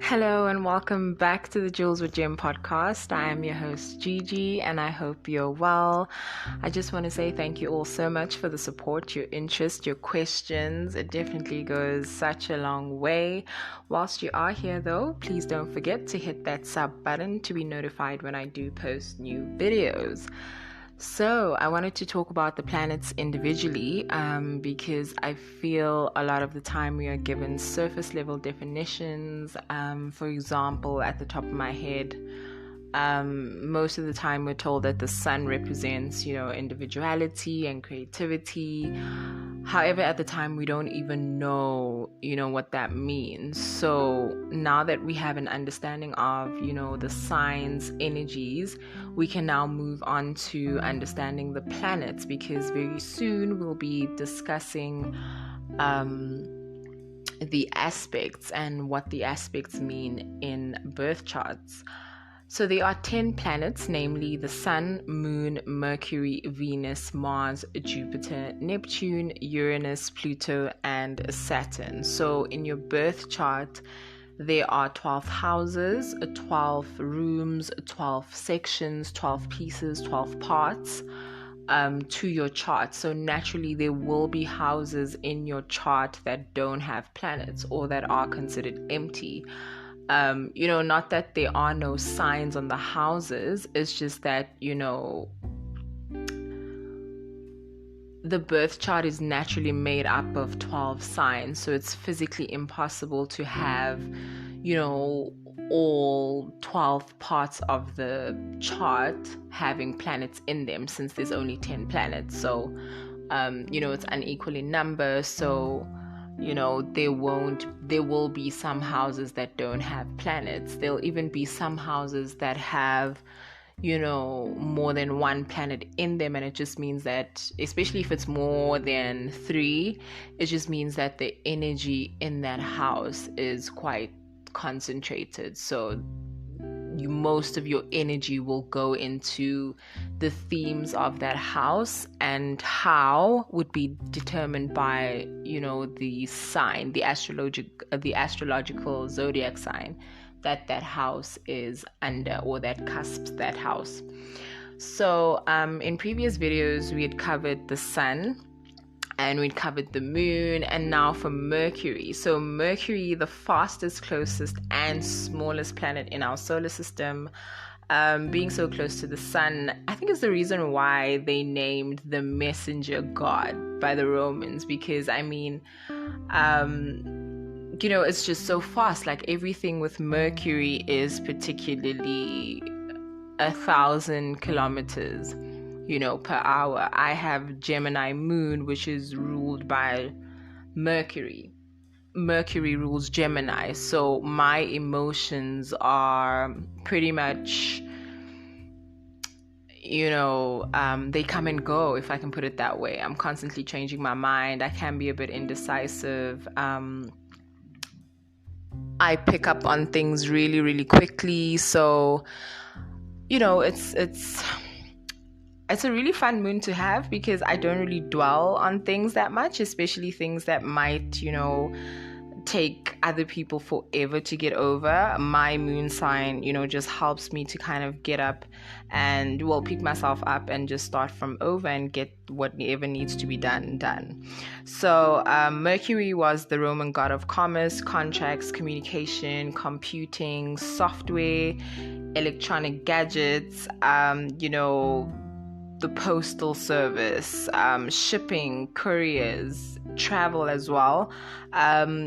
Hello and welcome back to the Jules with Jim podcast. I am your host GiGi and I hope you're well. I just want to say thank you all so much for the support, your interest, your questions. It definitely goes such a long way. Whilst you are here though, please don't forget to hit that sub button to be notified when I do post new videos. So I wanted to talk about the planets individually because I feel a lot of the time we are given surface level definitions. For example, at the top of my head, most of the time we're told that the sun represents, individuality and creativity. However, at the time we don't even know, what that means. So now that we have an understanding of, the signs, energies, we can now move on to understanding the planets, because very soon we'll be discussing the aspects and what the aspects mean in birth charts. So there are 10 planets, namely the Sun, Moon, Mercury, Venus, Mars, Jupiter, Neptune, Uranus, Pluto, and Saturn. So in your birth chart, there are 12 houses, 12 rooms, 12 sections, 12 pieces, 12 parts to your chart. So naturally, there will be houses in your chart that don't have planets or that are considered empty. Not that there are no signs on the houses, it's just that, the birth chart is naturally made up of 12 signs, so it's physically impossible to have, all 12 parts of the chart having planets in them, since there's only 10 planets. So, it's unequal in number, so there will be some houses that don't have planets. There'll even be some houses that have, more than one planet in them. And it just means that, especially if it's more than 3, it just means that the energy in that house is quite concentrated. So most of your energy will go into the themes of that house, and how would be determined by the sign, the astrological zodiac sign that house is under, or that cusps that house. So in previous videos we had covered the sun and we'd covered the moon, and now for Mercury. So Mercury, the fastest, closest, and smallest planet in our solar system, being so close to the sun, I think is the reason why they named the messenger god by the Romans, because it's just so fast. Like, everything with Mercury is particularly 1,000 kilometers per hour. I have Gemini moon, which is ruled by Mercury. Mercury rules Gemini, so my emotions are pretty much, they come and go, if I can put it that way. I'm constantly changing my mind. I can be a bit indecisive. I pick up on things really, really quickly. So, it's a really fun moon to have, because I don't really dwell on things that much, especially things that might, take other people forever to get over. My moon sign, just helps me to kind of get up and, pick myself up and just start from over and get whatever needs to be done. So Mercury was the Roman god of commerce, contracts, communication, computing, software, electronic gadgets, the postal service, shipping, couriers, travel as well,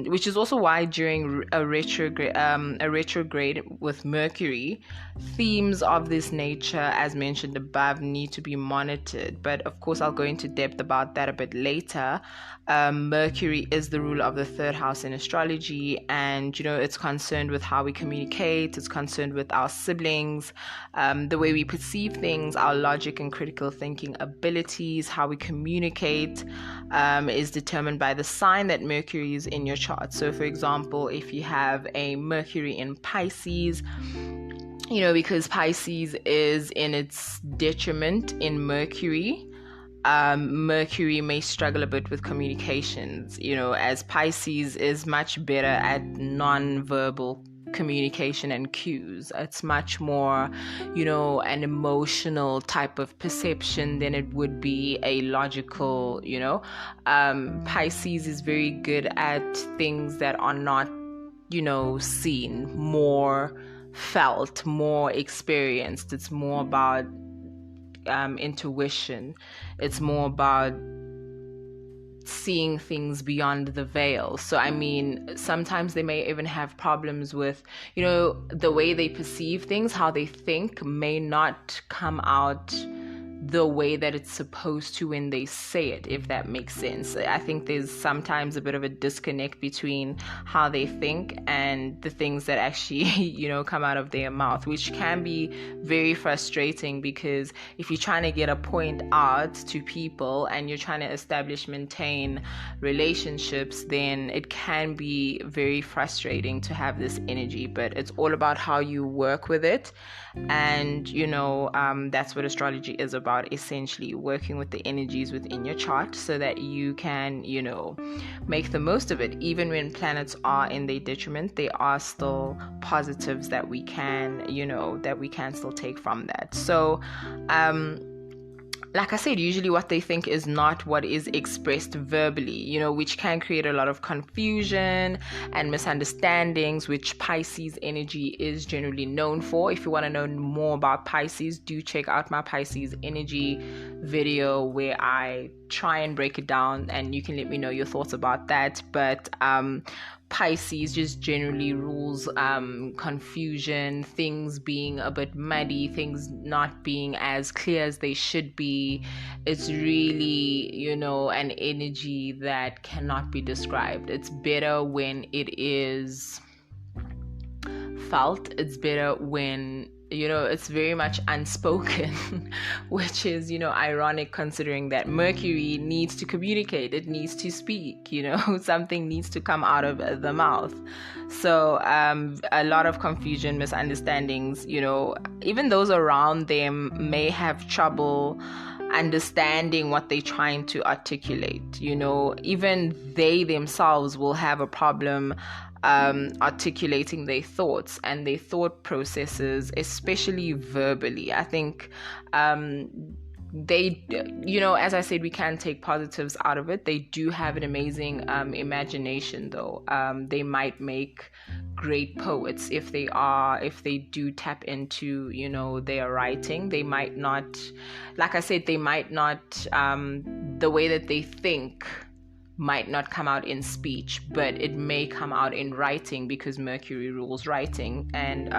which is also why during a retrograde with Mercury, themes of this nature, as mentioned above, need to be monitored. But of course, I'll go into depth about that a bit later. Mercury is the ruler of the 3rd house in astrology, and it's concerned with how we communicate. It's concerned with our siblings, the way we perceive things, our logic and critical thinking abilities. How we communicate is determined by the sign that Mercury is in your chart. So for example, if you have a Mercury in Pisces, because Pisces is in its detriment in Mercury, Mercury may struggle a bit with communications, as Pisces is much better at non-verbal communication and cues. It's much more, an emotional type of perception than it would be a logical, Pisces is very good at things that are not, seen, more felt, more experienced. It's more about intuition. It's more about seeing things beyond the veil. So I mean, sometimes they may even have problems with, the way they perceive things, how they think may not come out the way that it's supposed to when they say it, if that makes sense. I think there's sometimes a bit of a disconnect between how they think and the things that actually, come out of their mouth, which can be very frustrating, because if you're trying to get a point out to people and you're trying to maintain relationships, then it can be very frustrating to have this energy. But it's all about how you work with it. And that's what astrology is about, essentially working with the energies within your chart so that you can make the most of it. Even when planets are in their detriment, there are still positives that we can still take from that. So like I said, usually what they think is not what is expressed verbally, which can create a lot of confusion and misunderstandings, which Pisces energy is generally known for. If you want to know more about Pisces, do check out my Pisces energy video where I try and break it down, and you can let me know your thoughts about that. But Pisces just generally rules confusion, things being a bit muddy, things not being as clear as they should be. It's really, an energy that cannot be described. It's better when it is felt. It's better when it's very much unspoken, which is, ironic, considering that Mercury needs to communicate, it needs to speak, something needs to come out of the mouth. So a lot of confusion, misunderstandings, even those around them may have trouble understanding what they're trying to articulate. Even they themselves will have a problem articulating their thoughts and their thought processes, especially verbally. I think they, as I said, we can take positives out of it. They do have an amazing imagination, though. They might make great poets if they do tap into, their writing. They might not, like I said, the way that they think might not come out in speech, but it may come out in writing, because Mercury rules writing. And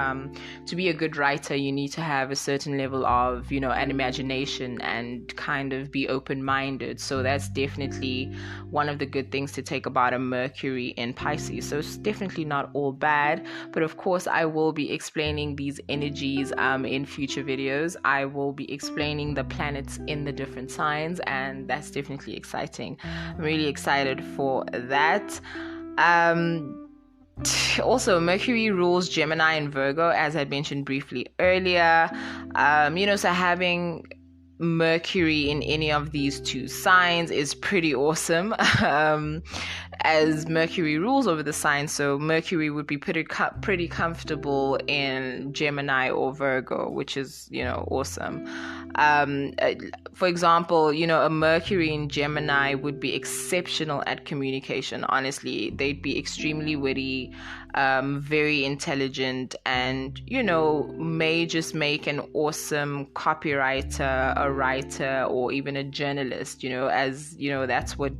to be a good writer, you need to have a certain level of, an imagination and kind of be open-minded. So that's definitely one of the good things to take about a Mercury in Pisces. So it's definitely not all bad. But of course, I will be explaining these energies in future videos. I will be explaining the planets in the different signs, and that's definitely exciting. I'm really excited for that. Also, Mercury rules Gemini and Virgo, as I mentioned briefly earlier. So having Mercury in any of these two signs is pretty awesome, as Mercury rules over the signs. So Mercury would be pretty comfortable in Gemini or Virgo, which is awesome. For example, a Mercury in Gemini would be exceptional at communication. Honestly, they'd be extremely witty, very intelligent, and may just make an awesome copywriter, a writer, or even a journalist. That's what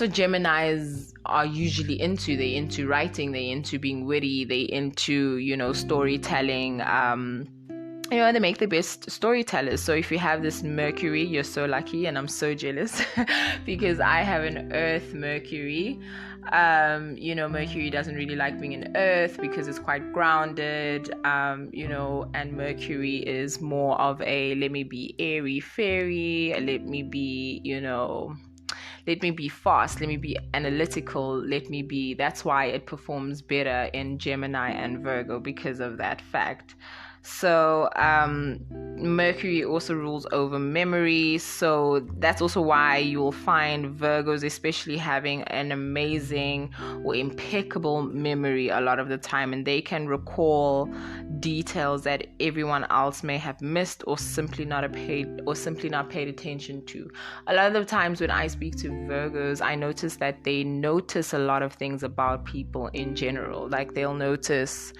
Geminis are usually into. They're into writing, they're into being witty, they're into storytelling. They make the best storytellers. So if you have this Mercury, you're so lucky, and I'm so jealous because I have an Earth Mercury. Mercury doesn't really like being in Earth because it's quite grounded, and Mercury is more of a let me be airy fairy, let me be fast, let me be analytical, that's why it performs better in Gemini and Virgo, because of that fact. So Mercury also rules over memory, so that's also why you'll find Virgos especially having an amazing or impeccable memory a lot of the time, and they can recall details that everyone else may have missed or simply not paid attention to. A lot of the times when I speak to Virgos, I notice that they notice a lot of things about people in general. Like they'll notice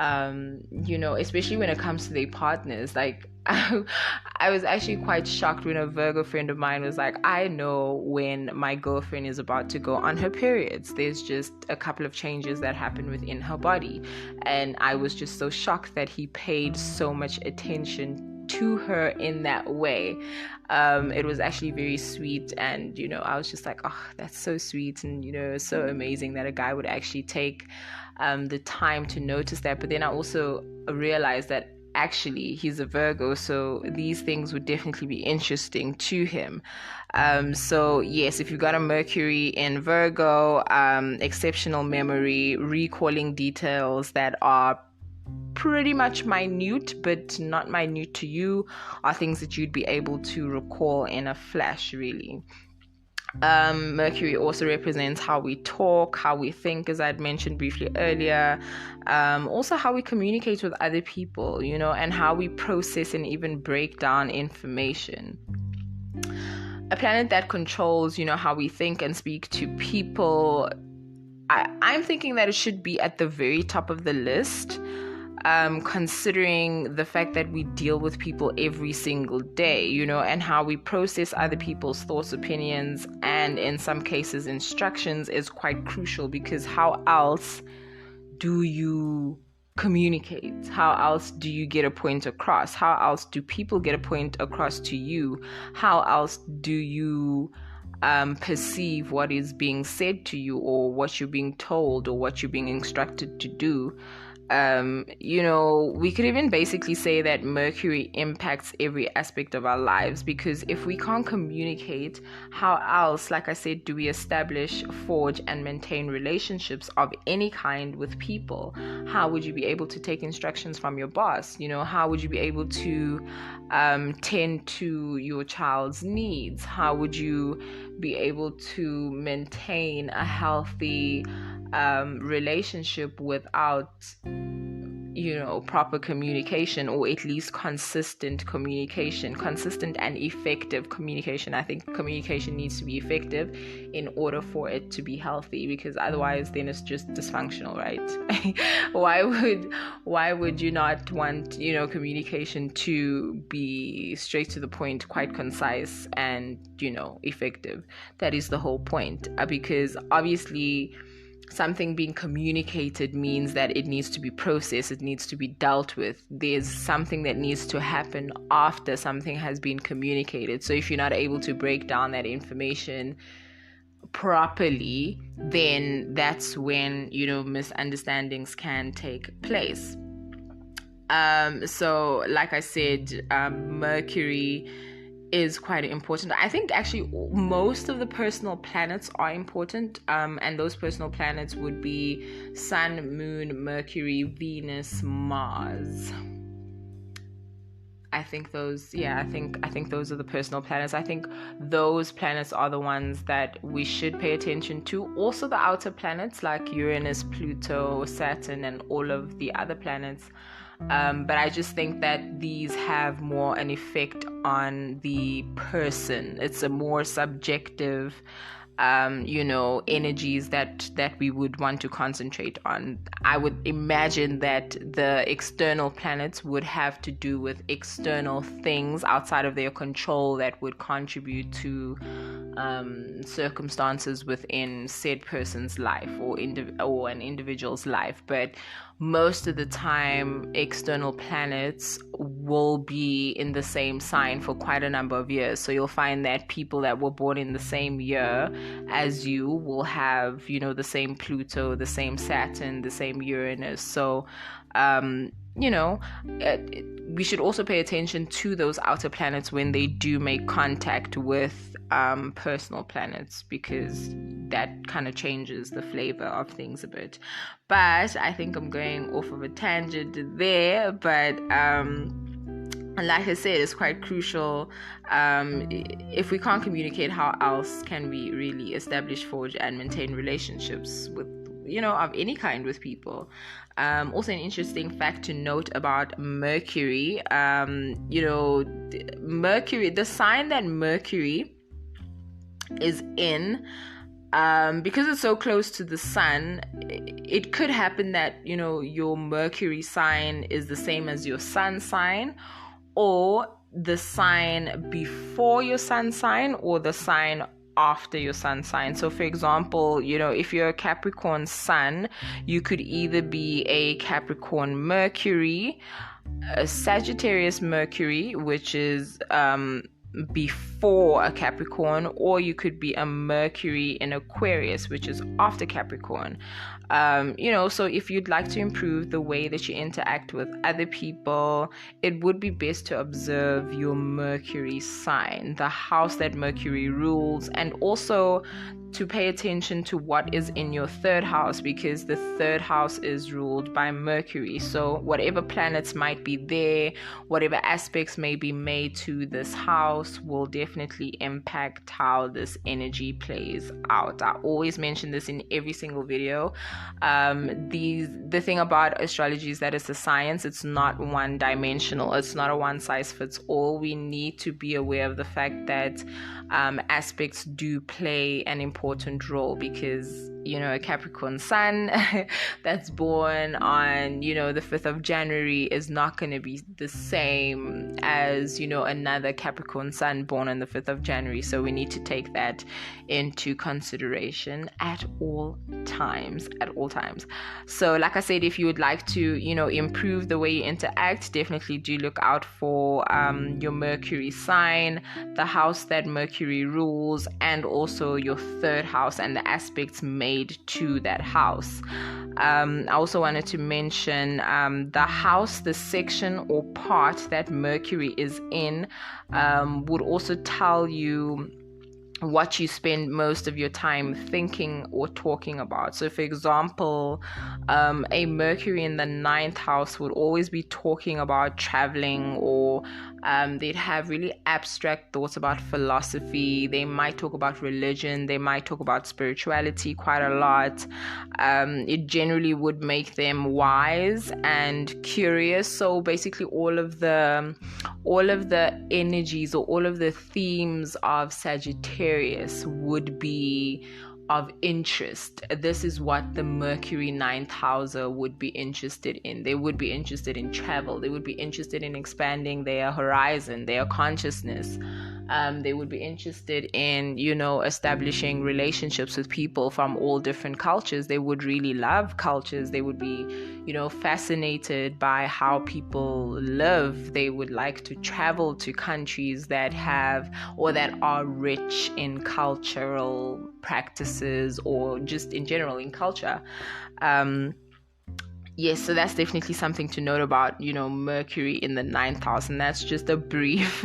especially when it comes to their partners. Like I was actually quite shocked when a Virgo friend of mine was like, I know when my girlfriend is about to go on her periods. There's just a couple of changes that happen within her body. And I was just so shocked that he paid so much attention to her in that way. It was actually very sweet, and I was just like, oh, that's so sweet, and so amazing that a guy would actually take the time to notice that. But then I also realized that actually he's a Virgo, so these things would definitely be interesting to him. So yes, if you've got a Mercury in Virgo, exceptional memory, recalling details that are pretty much minute but not minute to you, are things that you'd be able to recall in a flash, really. Mercury also represents how we talk, how we think, as I'd mentioned briefly earlier. Also how we communicate with other people, and how we process and even break down information. A planet that controls, how we think and speak to people, I'm thinking that it should be at the very top of the list. Considering the fact that we deal with people every single day, and how we process other people's thoughts, opinions, and in some cases instructions is quite crucial, because how else do you communicate? How else do you get a point across? How else do people get a point across to you? How else do you perceive what is being said to you, or what you're being told, or what you're being instructed to do? We could even basically say that Mercury impacts every aspect of our lives, because if we can't communicate, how else, like I said, do we establish, forge, and maintain relationships of any kind with people? How would you be able to take instructions from your boss? How would you be able to tend to your child's needs? How would you be able to maintain a healthy relationship without proper communication, or at least consistent and effective communication? I think communication needs to be effective in order for it to be healthy, because otherwise then it's just dysfunctional, right? why would you not want communication to be straight to the point, quite concise, and effective? That is the whole point, because obviously something being communicated means that it needs to be processed, it needs to be dealt with. There's something that needs to happen after something has been communicated. So if you're not able to break down that information properly, then that's when misunderstandings can take place. So like I said, Mercury is quite important. I think actually most of the personal planets are important, and those personal planets would be Sun, Moon, Mercury, Venus, Mars. I think those are the personal planets. I think those planets are the ones that we should pay attention to. Also the outer planets like Uranus, Pluto, Saturn, and all of the other planets. But I just think that these have more an effect on the person. It's a more subjective, energies that we would want to concentrate on. I would imagine that the external planets would have to do with external things outside of their control that would contribute to circumstances within said person's life, or an individual's life. But most of the time, external planets will be in the same sign for quite a number of years. So you'll find that people that were born in the same year as you will have, the same Pluto, the same Saturn, the same Uranus. So, we should also pay attention to those outer planets when they do make contact with personal planets, because that kind of changes the flavor of things a bit. But I think I'm going off of a tangent there, but like I said, it's quite crucial. If we can't communicate, how else can we really establish, forge, and maintain relationships with, of any kind with people? Also, an interesting fact to note about Mercury, Mercury, the sign that Mercury is in, because it's so close to the sun, it could happen that, your Mercury sign is the same as your sun sign, or the sign before your sun sign, or the sign after your sun sign. So for example, if you're a Capricorn sun, you could either be a Capricorn Mercury, a Sagittarius Mercury, which is before a Capricorn, or you could be a Mercury in Aquarius, which is after Capricorn. So if you'd like to improve the way that you interact with other people, it would be best to observe your Mercury sign, the house that Mercury rules, and also to pay attention to what is in your third house, because the third house is ruled by Mercury. So whatever planets might be there, whatever aspects may be made to this house, will definitely impact how this energy plays out. I always mention this in every single video. The thing about astrology is that it's a science. It's not one dimensional. It's not a one size fits all. We need to be aware of the fact that aspects do play an important role, because a Capricorn sun that's born on the 5th of January is not going to be the same as another Capricorn sun born on the 5th of January. So we need to take that into consideration at all times. So like I said, if you would like to improve the way you interact, definitely do look out for your Mercury sign, the house that Mercury rules, and also your third house and the aspects made to that house. I also wanted to mention the house, the section or part that Mercury is in, would also tell you what you spend most of your time thinking or talking about. So for example, a Mercury in the 9th house would always be talking about traveling, or they'd have really abstract thoughts about philosophy. They might talk about religion. They might talk about spirituality quite a lot. It generally would make them wise and curious. So basically all of the energies or all of the themes of Sagittarius would be of interest. This is what the Mercury 9th houser would be interested in. They would be interested in travel. They would be interested in expanding their horizon, their consciousness. They would be interested in, establishing relationships with people from all different cultures. They would really love cultures. They would be, fascinated by how people live. They would like to travel to countries that have or that are rich in cultural practices, or just in general in culture. Yes, so that's definitely something to note about, Mercury in the 9th house. And that's just a brief,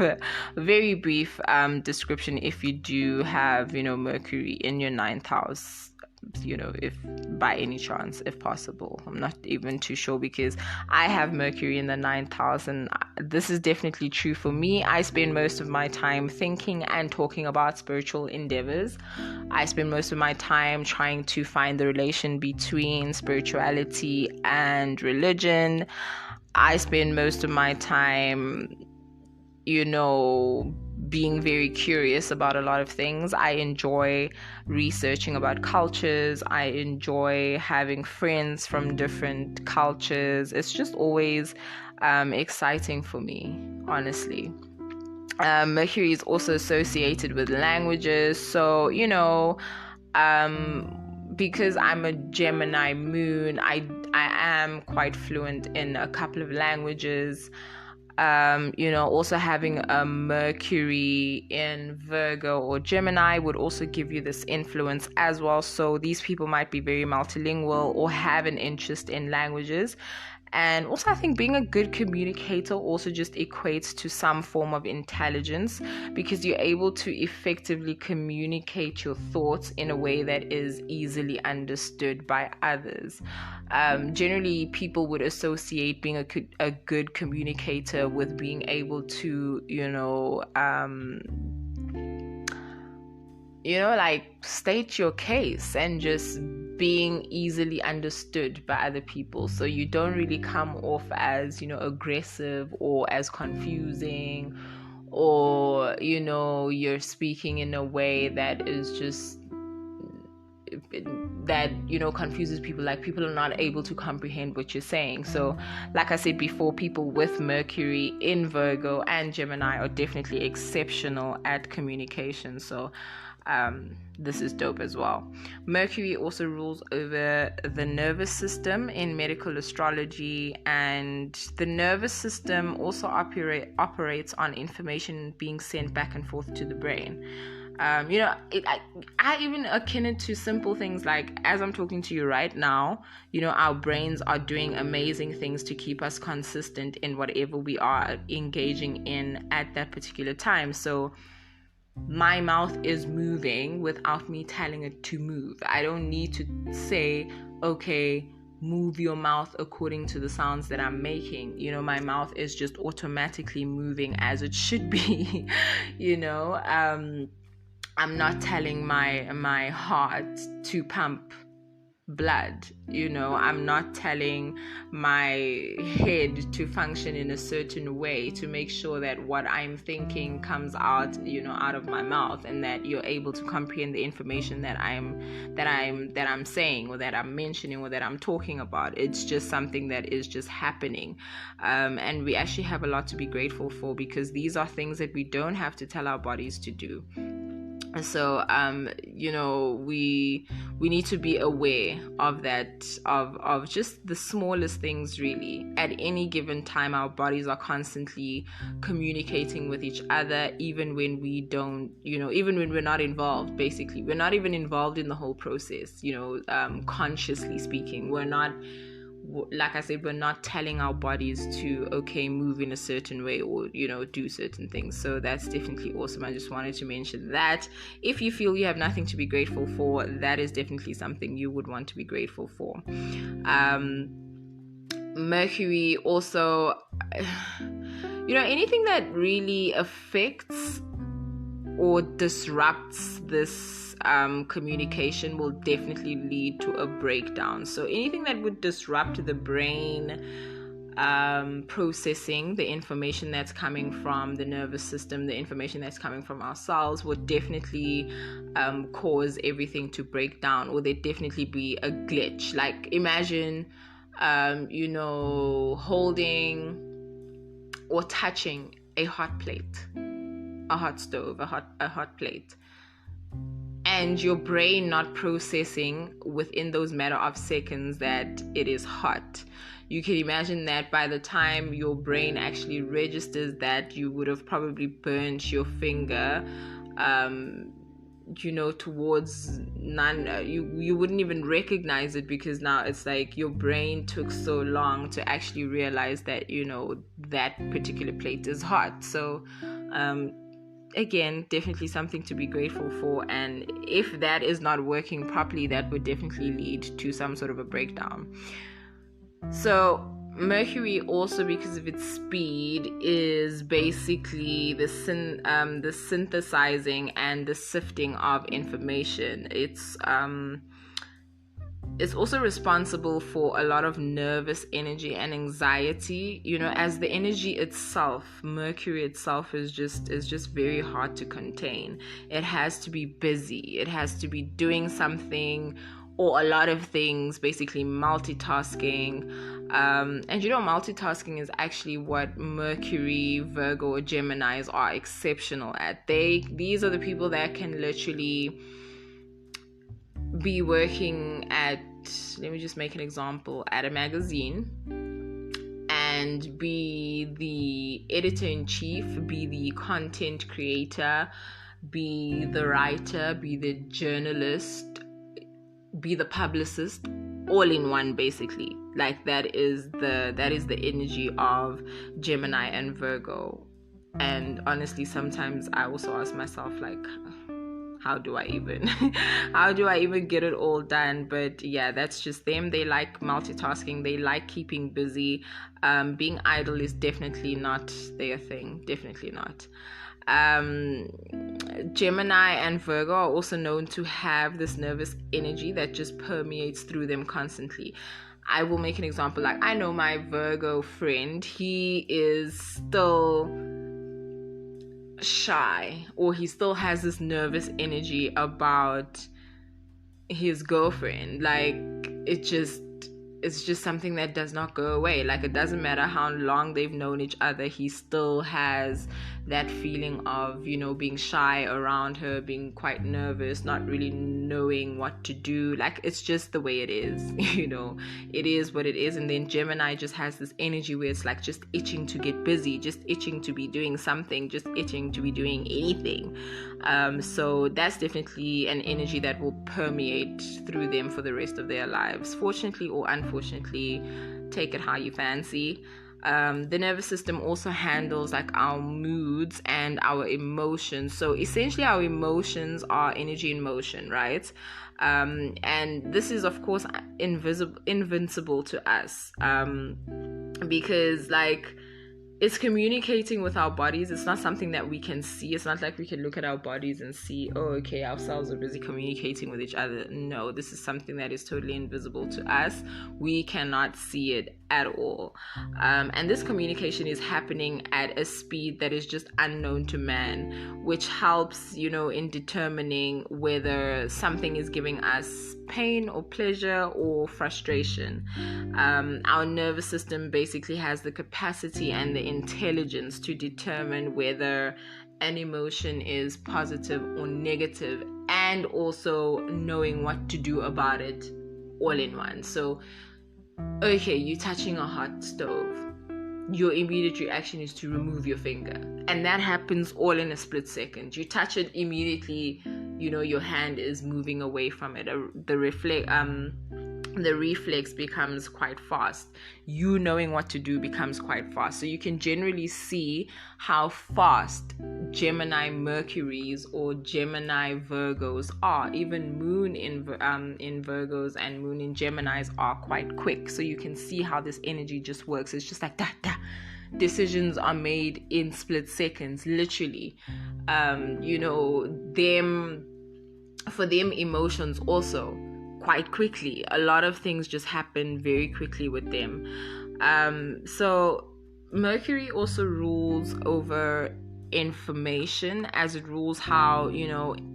very brief description if you do have, Mercury in your 9th house, if by any chance, if possible. I'm not even too sure, because I have Mercury in the 9th house, and this is definitely true for me. I spend most of my time thinking and talking about spiritual endeavors. I spend most of my time trying to find the relation between spirituality and religion. I spend most of my time, being very curious about a lot of things. I enjoy researching about cultures. I enjoy having friends from different cultures. It's just always exciting for me, honestly. Mercury is also associated with languages. So, because I'm a Gemini moon, I am quite fluent in a couple of languages. Also having a Mercury in Virgo or Gemini would also give you this influence as well. So these people might be very multilingual or have an interest in languages. And also, I think being a good communicator also just equates to some form of intelligence, because you're able to effectively communicate your thoughts in a way that is easily understood by others. Generally, people would associate being a good communicator with being able to, like state your case and just being easily understood by other people. So you don't really come off as, aggressive or as confusing, or, you're speaking in a way that is just that confuses people, like people are not able to comprehend what you're saying. So like I said before, people with Mercury in Virgo and Gemini are definitely exceptional at communication. So this is dope as well. Mercury also rules over the nervous system in medical astrology, and the nervous system also operates on information being sent back and forth to the brain. I even akin it to simple things like, as I'm talking to you right now, our brains are doing amazing things to keep us consistent in whatever we are engaging in at that particular time. So my mouth is moving without me telling it to move. I don't need to say, okay, move your mouth according to the sounds that I'm making. My mouth is just automatically moving as it should be. I'm not telling my heart to pump blood. I'm not telling my head to function in a certain way to make sure that what I'm thinking comes out, out of my mouth, and that you're able to comprehend the information that I'm saying, or that I'm mentioning, or that I'm talking about. It's just something that is just happening, and we actually have a lot to be grateful for, because these are things that we don't have to tell our bodies to do. So we need to be aware of that, of just the smallest things. Really, at any given time, our bodies are constantly communicating with each other, even when we don't, even when we're not involved. Basically, we're not even involved in the whole process, consciously speaking. We're not, like I said, we're not telling our bodies to, okay, move in a certain way, or, do certain things. So that's definitely awesome. I just wanted to mention that. If you feel you have nothing to be grateful for, that is definitely something you would want to be grateful for. Mercury also, anything that really affects or disrupts this communication will definitely lead to a breakdown. So anything that would disrupt the brain processing the information that's coming from the nervous system, the information that's coming from our cells, would definitely cause everything to break down, or there'd definitely be a glitch. Like imagine holding or touching a hot plate, a hot stove, a hot plate, and your brain not processing within those matter of seconds that it is hot. You can imagine that by the time your brain actually registers that, you would have probably burnt your finger towards none. You wouldn't even recognize it, because now it's like your brain took so long to actually realize that that particular plate is hot. So again, definitely something to be grateful for. And if that is not working properly, that would definitely lead to some sort of a breakdown. So Mercury also, because of its speed, is basically the synthesizing and the sifting of information. It's also responsible for a lot of nervous energy and anxiety. As the energy itself, Mercury itself is just very hard to contain. It has to be busy. It has to be doing something or a lot of things, basically multitasking. And multitasking is actually what Mercury, Virgo, or Geminis are exceptional at. These are the people that can literally be working at, let me just make an example, at a magazine, and be the editor-in-chief, be the content creator, be the writer, be the journalist, be the publicist, all in one, basically. Like that is the energy of Gemini and Virgo. And honestly, sometimes I also ask myself, like, how do I even get it all done? But yeah, that's just them. They like multitasking, they like keeping busy. Being idle is definitely not their thing, definitely not. Gemini and Virgo are also known to have this nervous energy that just permeates through them constantly. I will make an example. Like, I know my Virgo friend, he is still shy, or he still has this nervous energy about his girlfriend. Like, it's just something that does not go away. Like, it doesn't matter how long they've known each other, he still has that feeling of, being shy around her, being quite nervous, not really knowing what to do. Like, it's just the way it is. It is what it is. And then Gemini just has this energy where it's like just itching to get busy, just itching to be doing something, just itching to be doing anything. So that's definitely an energy that will permeate through them for the rest of their lives. Fortunately or unfortunately, take it how you fancy. The nervous system also handles like our moods and our emotions. So essentially, our emotions are energy in motion, right? And this is, of course, invincible to us, because like, it's communicating with our bodies. It's not something that we can see. It's not like we can look at our bodies and see, oh, okay, our cells are busy communicating with each other. No, this is something that is totally invisible to us. We cannot see it at all. And this communication is happening at a speed that is just unknown to man, which helps, in determining whether something is giving us pain or pleasure or frustration. Our nervous system basically has the capacity and the intelligence to determine whether an emotion is positive or negative, and also knowing what to do about it all in one. So, okay, you're touching a hot stove. Your immediate reaction is to remove your finger, and that happens all in a split second. You touch it immediately, your hand is moving away from it. The reflex becomes quite fast. You knowing what to do becomes quite fast. So you can generally see how fast Gemini Mercuries or Gemini Virgos are. Even moon in Virgos and moon in Geminis are quite quick. So you can see how this energy just works. It's just like that. Decisions are made in split seconds, literally. For them, emotions also quite quickly. A lot of things just happen very quickly with them. So Mercury also rules over information, as it rules how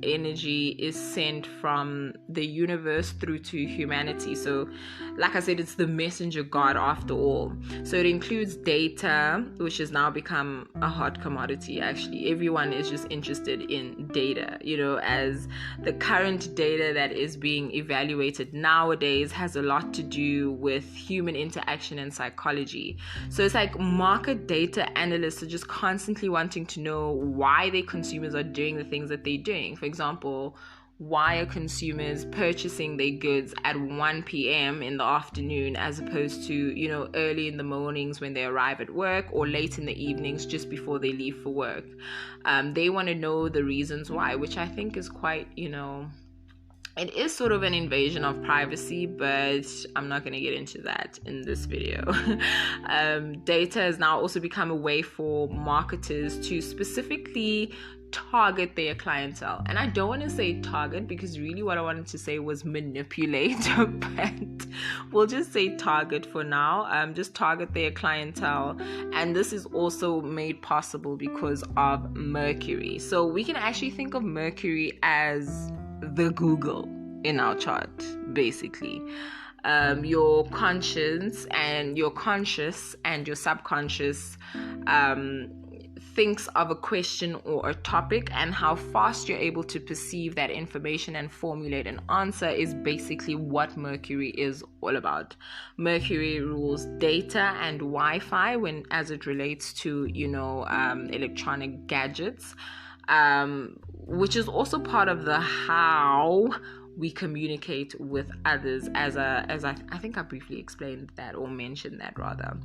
energy is sent from the universe through to humanity. So like I said, it's the messenger god after all. So it includes data, which has now become a hot commodity. Actually, everyone is just interested in data, as the current data that is being evaluated nowadays has a lot to do with human interaction and psychology. So it's like market data analysts are just constantly wanting to know why their consumers are doing the things that they're doing. For example, why are consumers purchasing their goods at 1 p.m. in the afternoon as opposed to, early in the mornings when they arrive at work, or late in the evenings just before they leave for work? They want to know the reasons why, which I think is quite, it is sort of an invasion of privacy, but I'm not going to get into that in this video. Data has now also become a way for marketers to specifically target their clientele. And I don't want to say target, because really what I wanted to say was manipulate, but we'll just say target for now. Just target their clientele. And this is also made possible because of Mercury. So we can actually think of Mercury as the Google in our chart, basically. Your conscious and your subconscious thinks of a question or a topic, and how fast you're able to perceive that information and formulate an answer is basically what Mercury is all about. Mercury rules data and Wi-Fi as it relates to electronic gadgets, which is also part of the how we communicate with others as I think I briefly explained that, or mentioned that rather.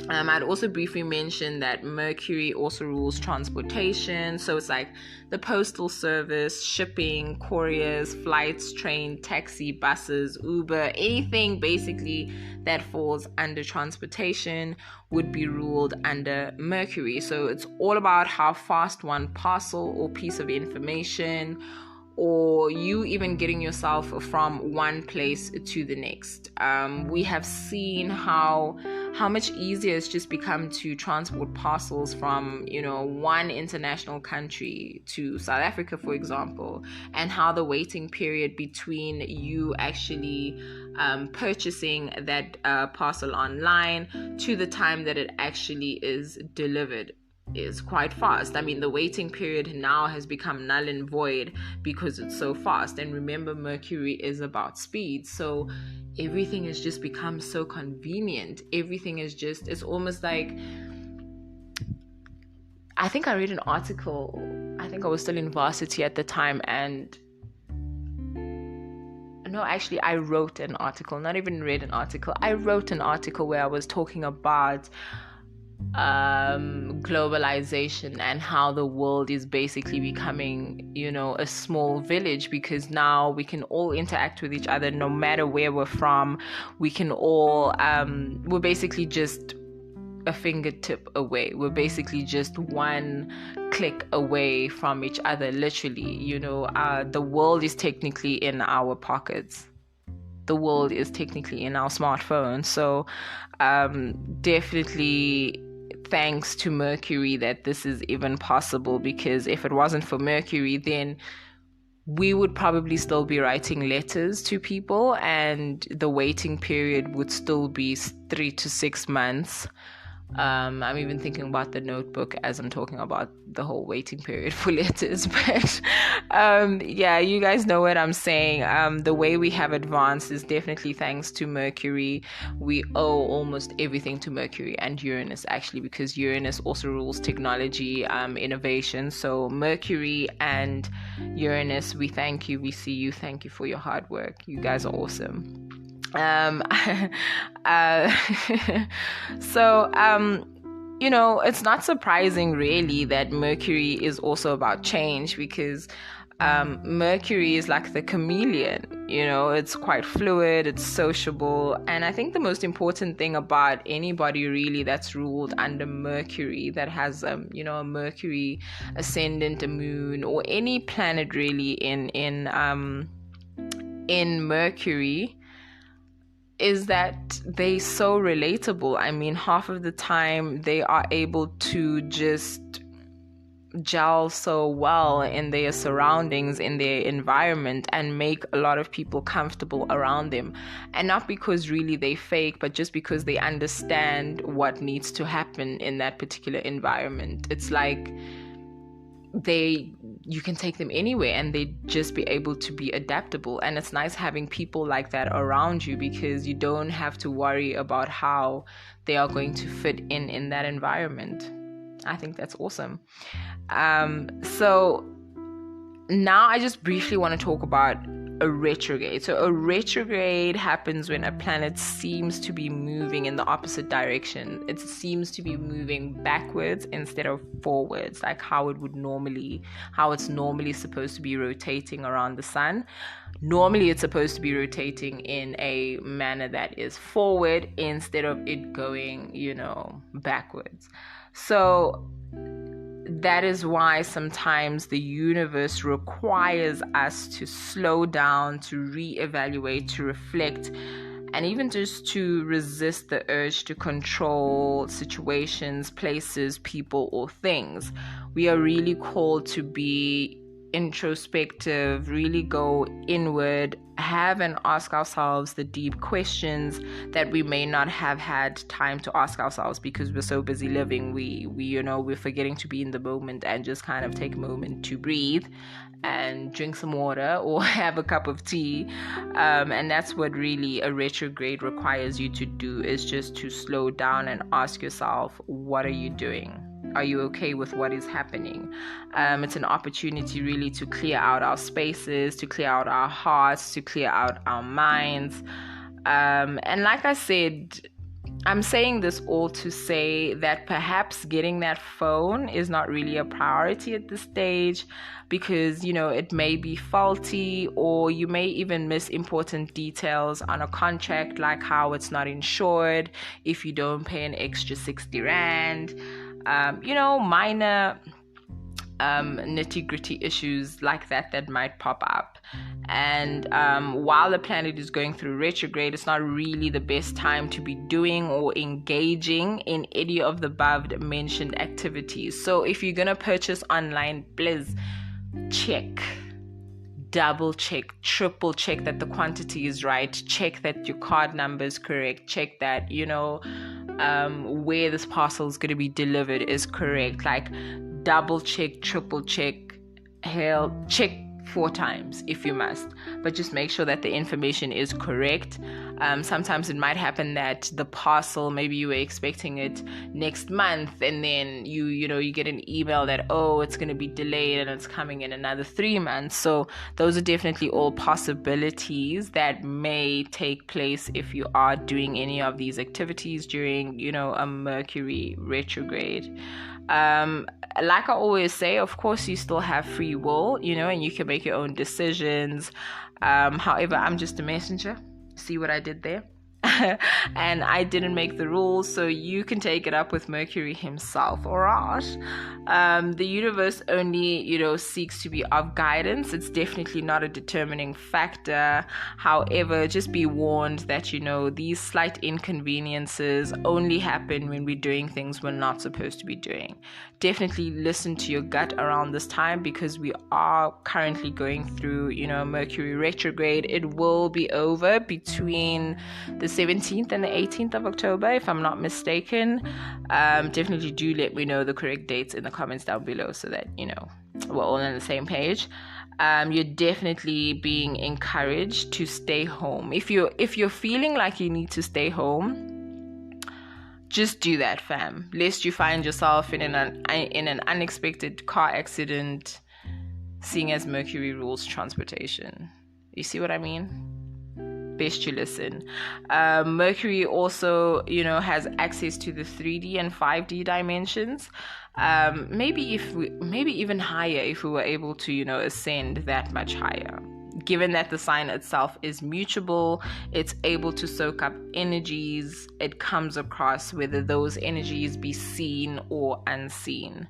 I'd also briefly mention that Mercury also rules transportation. So it's like the postal service, shipping, couriers, flights, train, taxi, buses, Uber, anything basically that falls under transportation would be ruled under Mercury. So it's all about how fast one parcel or piece of information, or you even getting yourself from one place to the next. We have seen how much easier it's just become to transport parcels from, one international country to South Africa, for example, and how the waiting period between you actually purchasing that parcel online to the time that it actually is delivered is quite fast. I mean, the waiting period now has become null and void because it's so fast. And remember, Mercury is about speed. So everything has just become so convenient. Everything is just, it's almost like, I think I read an article, I think I was still in varsity at the time, and no, actually I wrote an article, not even read an article. I wrote an article where I was talking about globalization and how the world is basically becoming, a small village, because now we can all interact with each other no matter where we're from. We can all we're basically just a fingertip away. We're basically just one click away from each other, literally. The world is technically in our pockets. The world is technically in our smartphone. So definitely thanks to Mercury that this is even possible, because if it wasn't for Mercury, then we would probably still be writing letters to people, and the waiting period would still be 3 to 6 months. I'm even thinking about the notebook as I'm talking about the whole waiting period for letters. But yeah, you guys know what I'm saying. The way we have advanced is definitely thanks to Mercury. We owe almost everything to Mercury and Uranus, actually, because Uranus also rules technology, innovation. So Mercury and Uranus, we thank you, we see you, thank you for your hard work. You guys are awesome. So it's not surprising really that Mercury is also about change, because Mercury is like the chameleon. It's quite fluid, it's sociable, and I think the most important thing about anybody really that's ruled under Mercury, that has a Mercury ascendant, a moon, or any planet really in Mercury, is that they so relatable. I mean, half of the time they are able to just gel so well in their surroundings, in their environment, and make a lot of people comfortable around them. And not because really they fake, but just because they understand what needs to happen in that particular environment. It's like you can take them anywhere and they just be able to be adaptable. And it's nice having people like that around you, because you don't have to worry about how they are going to fit in that environment. I think that's awesome. So now I just briefly want to talk about a retrograde. So a retrograde happens when a planet seems to be moving in the opposite direction. It seems to be moving backwards instead of forwards, like how it's normally supposed to be rotating around the sun. Normally it's supposed to be rotating in a manner that is forward instead of it going, backwards. So that is why sometimes the universe requires us to slow down, to reevaluate, to reflect, and even just to resist the urge to control situations, places, people, or things. We are really called to be introspective, really go inward, have and ask ourselves the deep questions that we may not have had time to ask ourselves because we're so busy living. We're forgetting to be in the moment and just kind of take a moment to breathe and drink some water or have a cup of tea. And that's what really a retrograde requires you to do, is just to slow down and ask yourself, what are you doing? Are you okay with what is happening? It's an opportunity really to clear out our spaces, to clear out our hearts, to clear out our minds. And like I said, I'm saying this all to say that perhaps getting that phone is not really a priority at this stage, because, you know, it may be faulty, or you may even miss important details on a contract, like how it's not insured if you don't pay an extra 60 Rand. Minor nitty-gritty issues like that might pop up. And while the planet is going through retrograde, it's not really the best time to be doing or engaging in any of the above mentioned activities. So if you're gonna purchase online, please check, double check, triple check that the quantity is right, check that your card number is correct, check that, where this parcel is going to be delivered is correct. Like, double check, triple check, check 4 times if you must, but just make sure that the information is correct. Sometimes it might happen that the parcel, maybe you were expecting it next month, and then you get an email that, oh, it's going to be delayed and it's coming in another 3 months. So those are definitely all possibilities that may take place if you are doing any of these activities during, a Mercury retrograde. Like I always say, of course, you still have free will, and you can make your own decisions. However, I'm just a messenger. See what I did there? And I didn't make the rules, so you can take it up with Mercury himself, all right? The universe only, seeks to be of guidance. It's definitely not a determining factor. However, just be warned that, these slight inconveniences only happen when we're doing things we're not supposed to be doing. Definitely listen to your gut around this time, because we are currently going through, Mercury retrograde. It will be over between the 17th and the 18th of October, if I'm not mistaken. Definitely do let me know the correct dates in the comments down below, so that, we're all on the same page. You're definitely being encouraged to stay home. If you're feeling like you need to stay home, just do that, fam. Lest you find yourself in an unexpected car accident, seeing as Mercury rules transportation. You see what I mean? Best you listen. Mercury also, has access to the 3D and 5D dimensions. Maybe even higher if we were able to, ascend that much higher. Given that the sign itself is mutable, it's able to soak up energies it comes across, whether those energies be seen or unseen.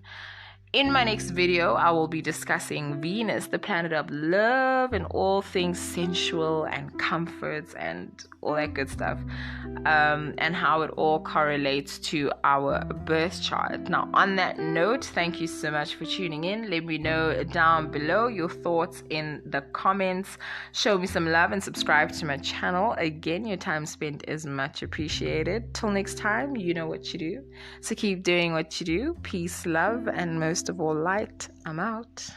In my next video, I will be discussing Venus, the planet of love and all things sensual and comforts and all that good stuff, and how it all correlates to our birth chart. Now, on that note, thank you so much for tuning in. Let me know down below your thoughts in the comments. Show me some love and subscribe to my channel. Again, your time spent is much appreciated. Till next time, you know what you do. So keep doing what you do. Peace, love, and most of all, light. I'm out.